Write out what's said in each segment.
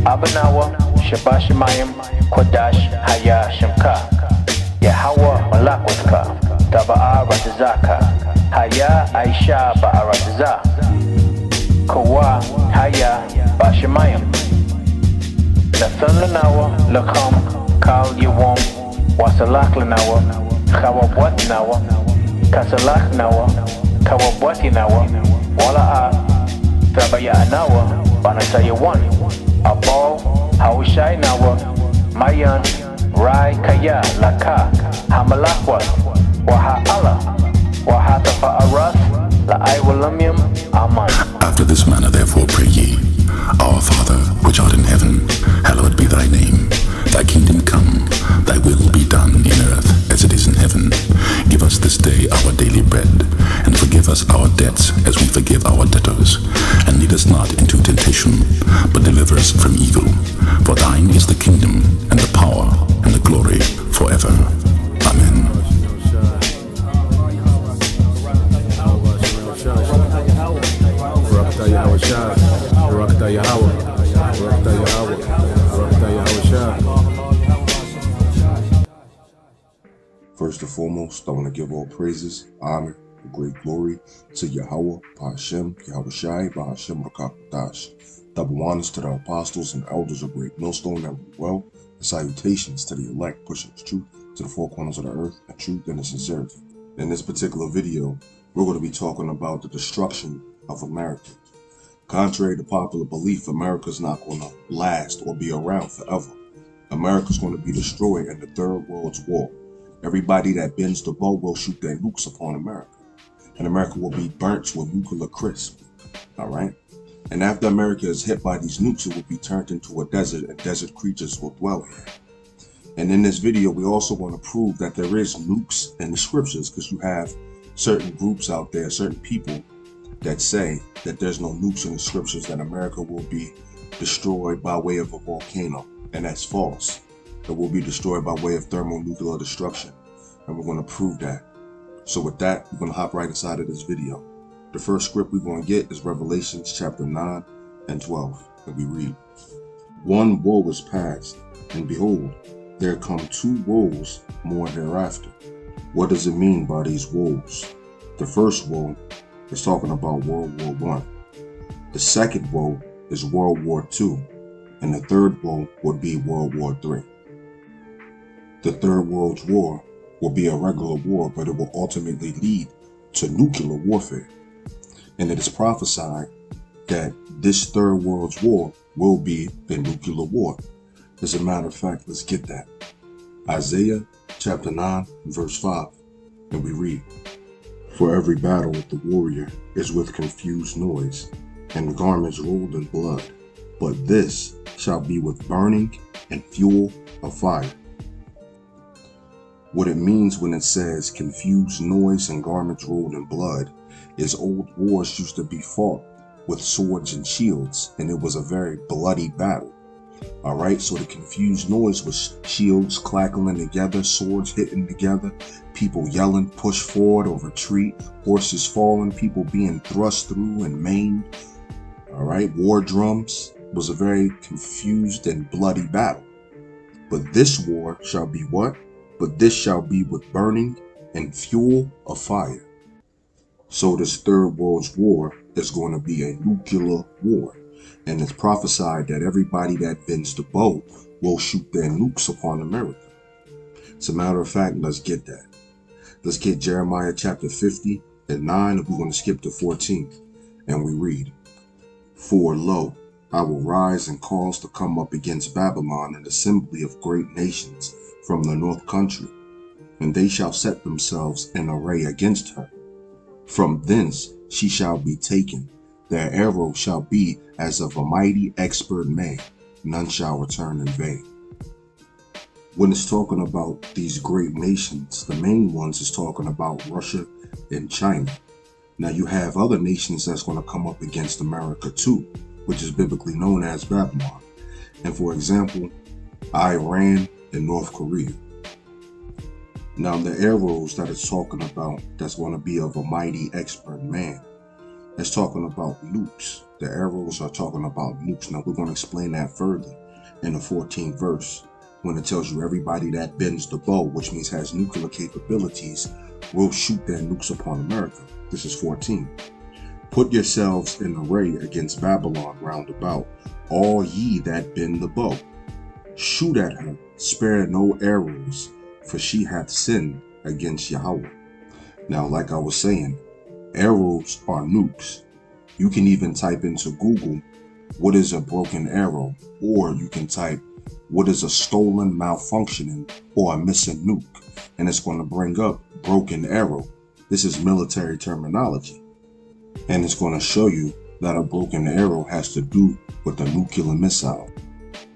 Abanawa, Shabashimayim, Kodash, Haya, Shemka, Yahawa, Malakwatka, Taba'a Ratazaka, Haya, Aisha, Ba'arataza, Kawa, Haya, Bashimayim, Nathan Lanawa, Lakam, Kal Yawam, Wasalak Lanawa, Kawabwat Nawa, Kasalak Nawa, Kawabwati Nawa, Wala'a, Tabaya Nawa, Banasaya 1. Abo, Haushai Nawa, Mayan, Rai Kaya, Laka, Hamalakwa, Waha Allah, Waha Tafa'aras, La'aiwalamium, Aman. After this manner therefore pray ye, Our Father, which art in heaven, hallowed be thy name. Thy kingdom come, thy will be done in earth as it is in heaven. Give us this day our daily bread, and forgive us our debts as we forgive our debtors. And lead us not into temptation, but deliver us from evil. For thine is the kingdom, and the power, and the glory, forever. Amen. First and foremost, I want to give all praises, honor, and great glory to Yahweh, Bahashem, Yahweh Shai, Bahashem Rakakadash. Double honors to the apostles and elders of Great Millstone that rule well, and salutations to the elect pushing its truth to the four corners of the earth, and truth and sincerity. In this particular video, we're going to be talking about the destruction of America. Contrary to popular belief, America's not going to last or be around forever. America's going to be destroyed in the Third World War. Everybody that bends the bow will shoot their nukes upon America. And America will be burnt to a nuclear crisp. Alright? And after America is hit by these nukes, it will be turned into a desert, and desert creatures will dwell here. And in this video, we also want to prove that there is nukes in the scriptures, because you have certain groups out there, certain people that say that there's no nukes in the scriptures, that America will be destroyed by way of a volcano. And that's false. It will be destroyed by way of thermonuclear destruction. And we're going to prove that. So with that, we're going to hop right inside of this video. The first script we're going to get is Revelations chapter 9 and 12. And we read, One woe was past, and behold, there come two woes more thereafter. What does it mean by these woes? The first woe is talking about World War I. The second woe is World War II. And the third woe would be World War III. The Third World War will be a regular war, but it will ultimately lead to nuclear warfare. And it is prophesied that this Third World War will be a nuclear war. As a matter of fact, let's get that. Isaiah chapter 9, verse 5, and we read, For every battle with the warrior is with confused noise, and garments rolled in blood. But this shall be with burning and fuel of fire. What it means when it says confused noise and garments rolled in blood is old wars used to be fought with swords and shields, and it was a very bloody battle. Alright, so the confused noise was shields clacking together, swords hitting together, people yelling, push forward or retreat, horses falling, people being thrust through and maimed. Alright, war drums was a very confused and bloody battle. But this war shall be what? But this shall be with burning and fuel of fire. So this Third World War is going to be a nuclear war. And it's prophesied that everybody that bends the bow will shoot their nukes upon America. As a matter of fact, let's get that. Let's get Jeremiah chapter 50 and 9, and we're going to skip to 14. And we read, For lo, I will rise and cause to come up against Babylon an assembly of great nations from the north country, and they shall set themselves in array against her. From thence she shall be taken. Their arrow shall be as of a mighty expert man. None shall return in vain. When it's talking about these great nations, the main ones is talking about Russia and China. Now you have other nations that's going to come up against America too, which is biblically known as Babylon. And for example, Iran and North Korea. Now the arrows that it's talking about, that's going to be of a mighty expert man. It's talking about nukes. The arrows are talking about nukes. Now we're going to explain that further in the 14th verse when it tells you everybody that bends the bow, which means has nuclear capabilities, will shoot their nukes upon America. This is 14. Put yourselves in array against Babylon round about, all ye that bend the bow. Shoot at her, spare no arrows, for she hath sinned against Yahweh. Now, like I was saying, arrows are nukes. You can even type into Google, what is a broken arrow? Or you can type, what is a stolen, malfunctioning, or a missing nuke? And it's going to bring up broken arrow. This is military terminology. And it's going to show you that a broken arrow has to do with a nuclear missile.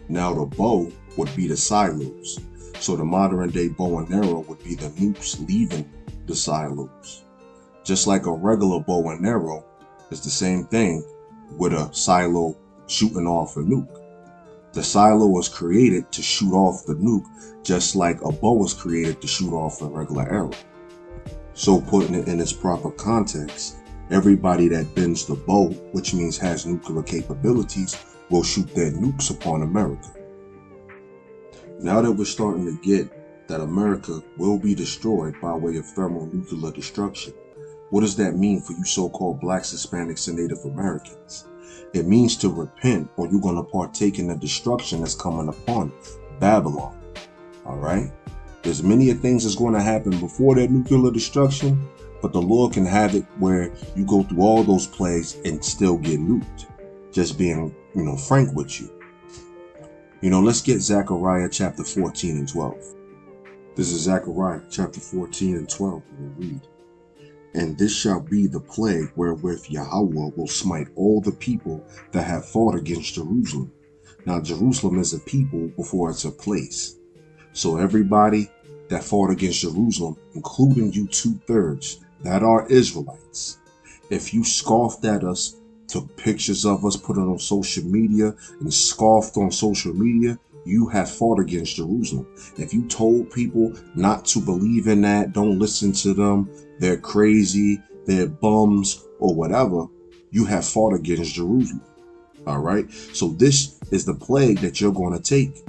Now the bow would be the silos. So the modern day bow and arrow would be the nukes leaving the silos. Just like a regular bow and arrow, it's the same thing with a silo shooting off a nuke. The silo was created to shoot off the nuke, just like a bow was created to shoot off a regular arrow. So putting it in its proper context, everybody that bends the bow, which means has nuclear capabilities, will shoot their nukes upon America. Now that we're starting to get that America will be destroyed by way of thermonuclear destruction, what does that mean for you so-called blacks, Hispanics, and Native Americans? It means to repent, or you're going to partake in the destruction that's coming upon Babylon. All right? There's many things that's going to happen before that nuclear destruction, but the Lord can have it where you go through all those plagues and still get nuked. Just being, frank with you. Let's get Zechariah chapter 14 and 12. This is Zechariah chapter 14 and 12. We read, and this shall be the plague wherewith Yahweh will smite all the people that have fought against Jerusalem. Now, Jerusalem is a people before it's a place. So everybody that fought against Jerusalem, including you 2/3 that are Israelites, if you scoffed at us, took pictures of us, put it on social media, and scoffed on social media, you have fought against Jerusalem. If you told people not to believe in that, don't listen to them, they're crazy, they're bums, or whatever, you have fought against Jerusalem. All right? So this is the plague that you're going to take.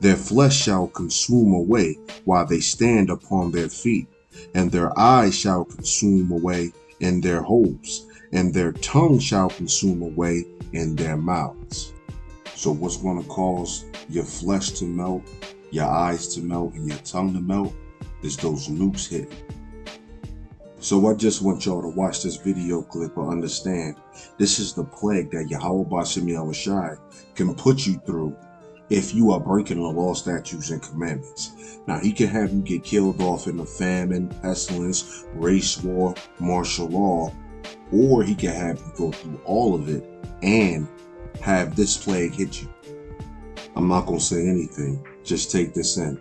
Their flesh shall consume away while they stand upon their feet, and their eyes shall consume away in their holes, and their tongue shall consume away in their mouths. So what's going to cause your flesh to melt, your eyes to melt, and your tongue to melt is those nukes hitting. So I just want y'all to watch this video clip and understand this is the plague that Yahweh Ba'Shem Yahushai can put you through if you are breaking the law, statutes, and commandments. Now, he can have you get killed off in a famine, pestilence, race war, martial law, or he can have you go through all of it and have this plague hit you. I'm not going to say anything. Just take this in.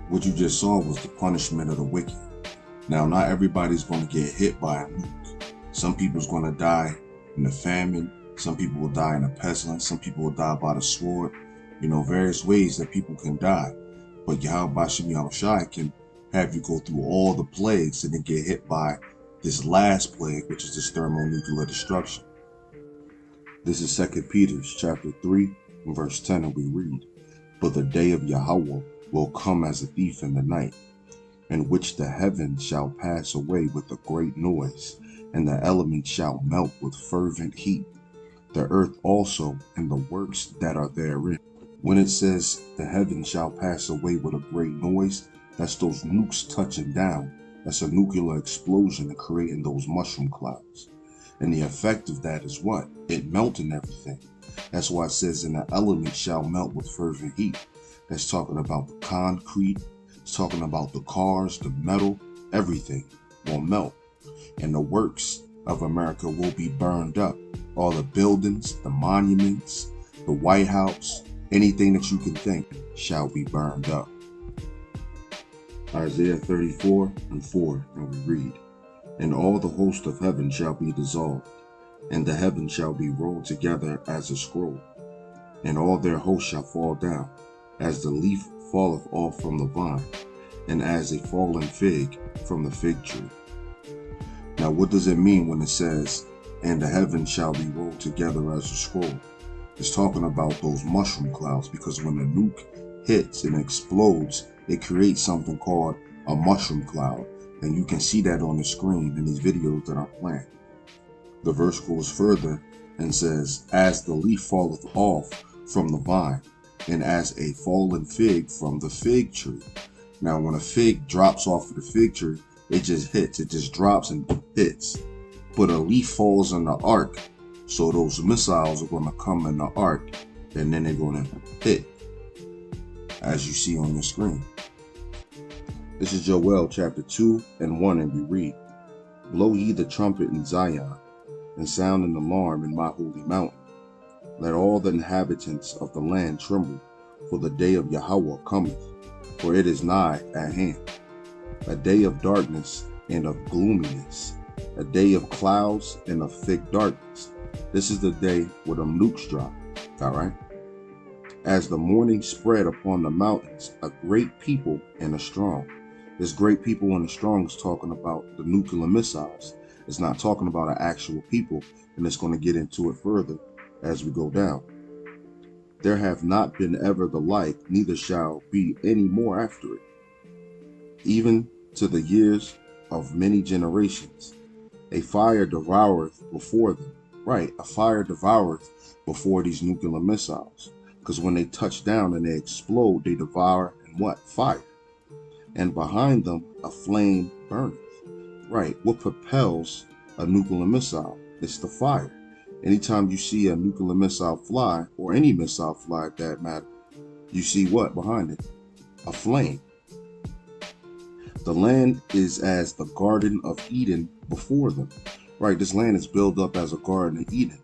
What you just saw was the punishment of the wicked. Now, not everybody's going to get hit by a nuke. Some people's going to die in a famine. Some people will die in a pestilence. Some people will die by the sword. Various ways that people can die. But Yahweh Ba'Shem Yahushai can have you go through all the plagues and then get hit by this last plague, which is this thermonuclear destruction. This is 2 Peter chapter 3, verse 10, and we read, "But the day of Yahweh will come as a thief in the night, in which the heavens shall pass away with a great noise, and the elements shall melt with fervent heat, the earth also and the works that are therein." When it says the heavens shall pass away with a great noise, That's those nukes touching down. That's a nuclear explosion and creating those mushroom clouds. And the effect of that is what? It melting everything. That's why it says, and the element shall melt with fervent heat. That's talking about the concrete. It's talking about the cars, the metal, everything will melt. And the works of America will be burned up. All the buildings, the monuments, the White House, anything that you can think shall be burned up. Isaiah 34:4, and we read, and all the host of heaven shall be dissolved, and the heavens shall be rolled together as a scroll, and all their hosts shall fall down, as the leaf falleth off from the vine, and as a fallen fig from the fig tree. Now, what does it mean when it says, and the heavens shall be rolled together as a scroll? It's talking about those mushroom clouds, because when the nuke hits and explodes, it creates something called a mushroom cloud. And you can see that on the screen in these videos that I'm playing. The verse goes further and says, as the leaf falleth off from the vine, and as a fallen fig from the fig tree. Now, when a fig drops off of the fig tree, it just hits. It just drops and hits. But a leaf falls in the ark. So those missiles are going to come in the ark, and then they're going to hit, as you see on your screen. This is Joel chapter 2:1, and we read, blow ye the trumpet in Zion, and sound an alarm in my holy mountain. Let all the inhabitants of the land tremble, for the day of Yahweh cometh, for it is nigh at hand. A day of darkness and of gloominess, a day of clouds and of thick darkness. This is the day where the nukes drop, all right? As the morning spread upon the mountains, a great people and a strong. This great people and the strong is talking about the nuclear missiles. It's not talking about an actual people, and it's going to get into it further as we go down. There have not been ever the like, neither shall be any more after it, even to the years of many generations. A fire devoureth before them. Right, a fire devoureth before these nuclear missiles. Because when they touch down and they explode, they devour and what? Fire. And behind them, a flame burneth. Right, what propels a nuclear missile? It's the fire. Anytime you see a nuclear missile fly, or any missile fly at that matter, you see what behind it? A flame. The land is as the Garden of Eden before them. Right, this land is built up as a Garden of Eden.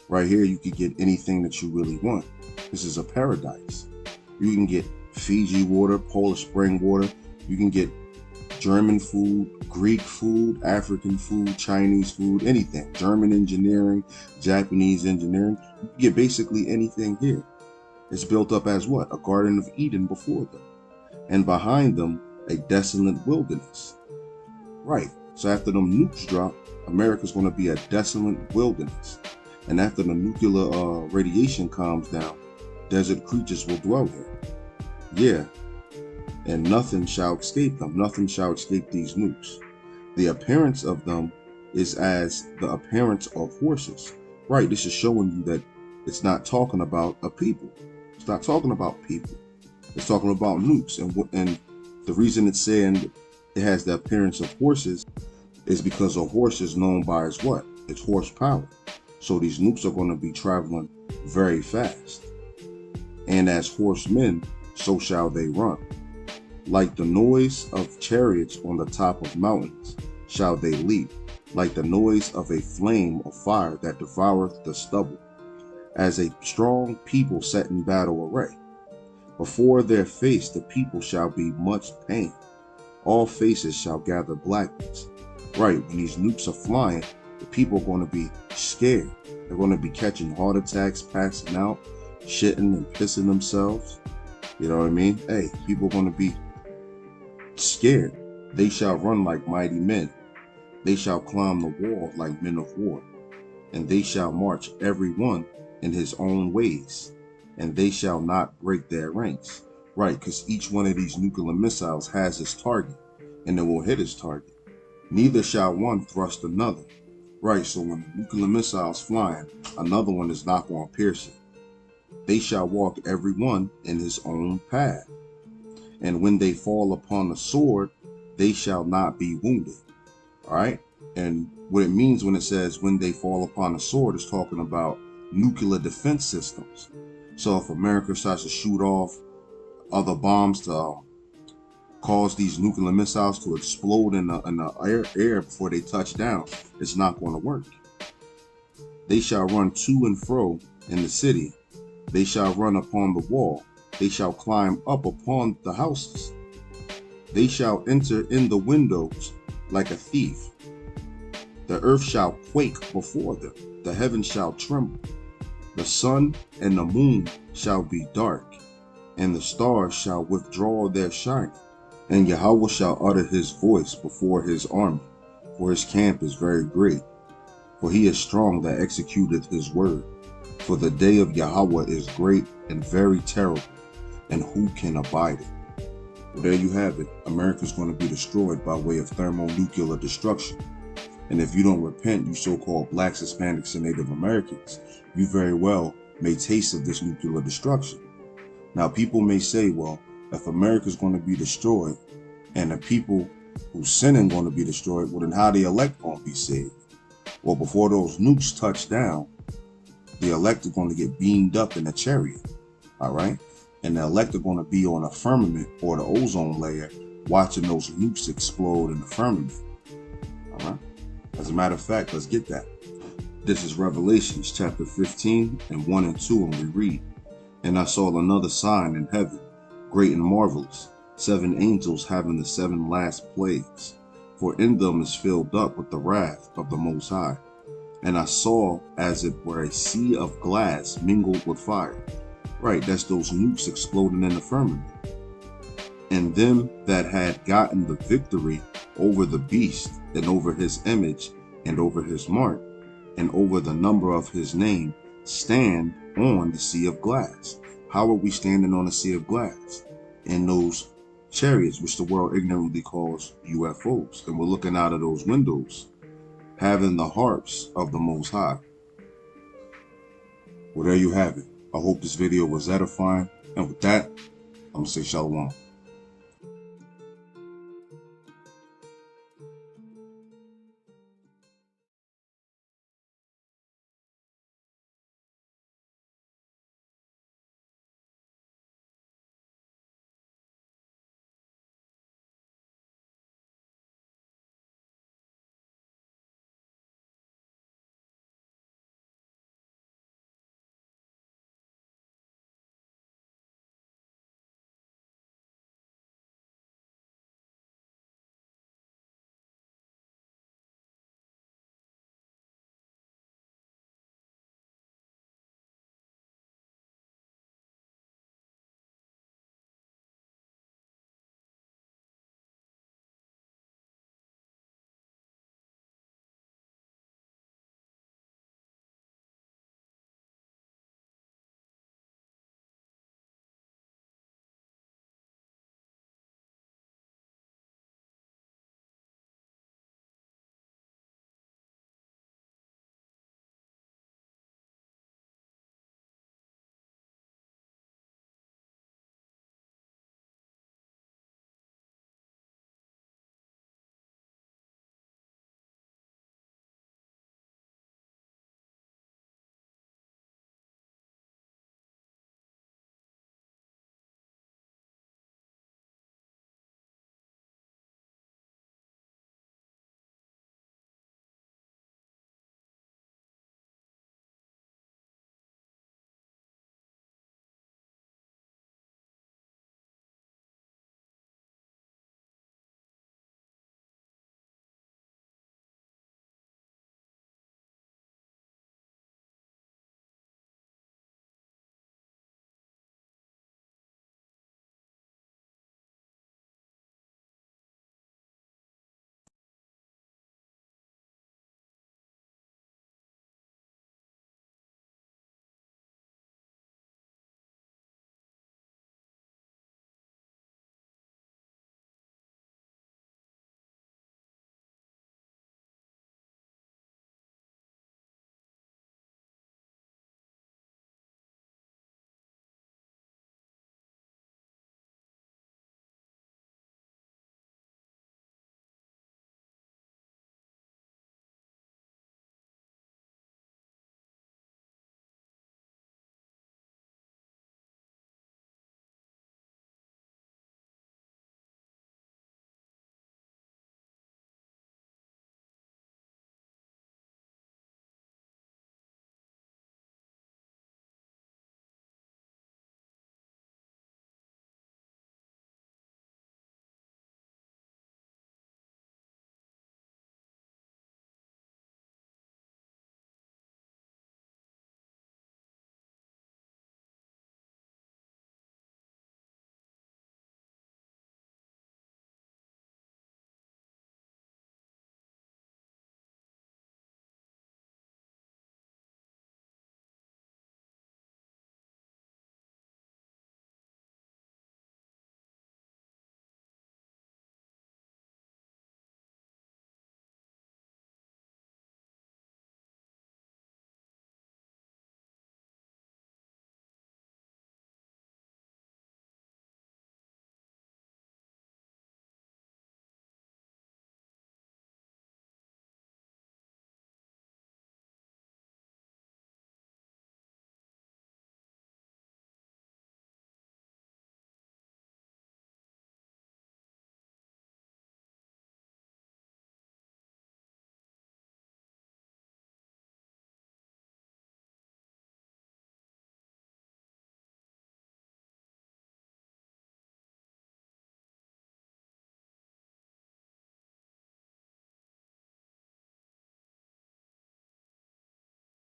Right here, you can get anything that you really want. This is a paradise. You can get Fiji water, Polar Spring water. You can get German food, Greek food, African food, Chinese food, anything. German engineering, Japanese engineering. You can get basically anything here. It's built up as what? A Garden of Eden before them. And behind them, a desolate wilderness. Right. So after them nukes drop, America's going to be a desolate wilderness. And after the nuclear radiation calms down, desert creatures will dwell here. Yeah. And nothing shall escape them. Nothing shall escape these nukes. The appearance of them is as the appearance of horses. Right. This is showing you that it's not talking about a people. It's not talking about people. It's talking about nukes. And the reason it's saying it has the appearance of horses is because a horse is known by its what? Its horsepower. So these nukes are going to be traveling very fast. And as horsemen, so shall they run. Like the noise of chariots on the top of mountains shall they leap, like the noise of a flame of fire that devoureth the stubble, as a strong people set in battle array. Before their face the people shall be much pain. All faces shall gather blackness. Right, when these nukes are flying, the people are going to be scared. They're going to be catching heart attacks, passing out, shitting and pissing themselves. You know what I mean? Hey, people are going to be scared. They shall run like mighty men. They shall climb the wall like men of war. And they shall march every one in his own ways. And they shall not break their ranks. Right, because each one of these nuclear missiles has its target. And it will hit its target. Neither shall one thrust another. Right, so when the nuclear missile's flying, another one is not going to pierce it. They shall walk every one in his own path. And when they fall upon the sword, they shall not be wounded. All right. And what it means when it says when they fall upon the sword is talking about nuclear defense systems. So if America starts to shoot off other bombs to cause these nuclear missiles to explode in the air before they touch down, it's not going to work. They shall run to and fro in the city. They shall run upon the wall. They shall climb up upon the houses. They shall enter in the windows like a thief. The earth shall quake before them. The heavens shall tremble. The sun and the moon shall be dark, and the stars shall withdraw their shining. And Yahweh shall utter his voice before his army, for his camp is very great. For he is strong that executeth his word. For the day of Yahweh is great and very terrible, and who can abide it? Well, there you have it. America's going to be destroyed by way of thermonuclear destruction. And if you don't repent, you so-called blacks, Hispanics, and Native Americans, you very well may taste of this nuclear destruction. Now, people may say, well, if America's going to be destroyed and the people who sinning going to be destroyed, well, then how the elect going to be saved? Well, before those nukes touch down, the elect are going to get beamed up in a chariot, all right? And the elect are going to be on a firmament or the ozone layer watching those nukes explode in the firmament, all right? As a matter of fact, let's get that. This is Revelations chapter 15 and 1 and 2, and we read, And I saw another sign in heaven, great and marvelous, 7 angels having the 7 last plagues, for in them is filled up with the wrath of the Most High. And I saw as it were a sea of glass mingled with fire. Right, that's those nukes exploding in the firmament. And them that had gotten the victory over the beast, and over his image, and over his mark, and over the number of his name, stand on the sea of glass. How are we standing on the sea of glass? In those chariots, which the world ignorantly calls UFOs. And we're looking out of those windows, having the harps of the Most High. Well, there you have it. I hope this video was edifying. And with that, I'm going to say shalom.